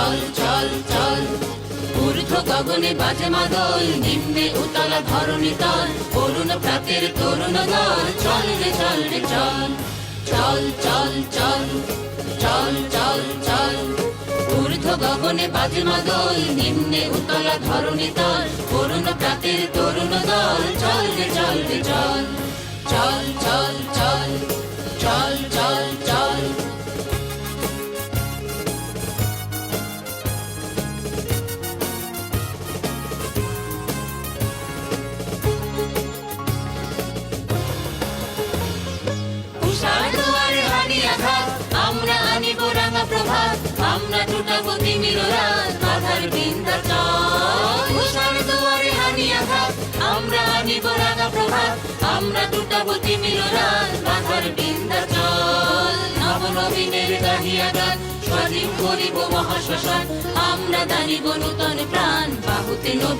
চল চল চল ঊর্ধ্ব গগনে বাজে মাদল, নিম্নে উতলা ধরণী তল, অরুণ প্রাতের তরুণ দল, চল রে চল রে চল চল চল চল চল চল চল ঊর্ধ্ব গগনে বাজে মাদল, নিম্নে উতলা ধরণী তল, অরুণ প্রাতের তরুণ দল, চল রে চল রে চল চল চল চল চল চল চল আমরা আনিব রাঙা প্রভাত, আমরা টুটাবো তিমির রাত, বাধার বিন্ধ্যাচল। উষার দুয়ারে হানি আঘাত, আমরা আনিব রাঙা প্রভাত, আমরা টুটাবো তিমির রাত, বাধার বিন্ধ্যাচল। নবনবীনের গাহিয়া গান, স্বাধীন করিব মহাশ্মশান, আমরা দানিব নূতন প্রাণ, বাহুতে নবীন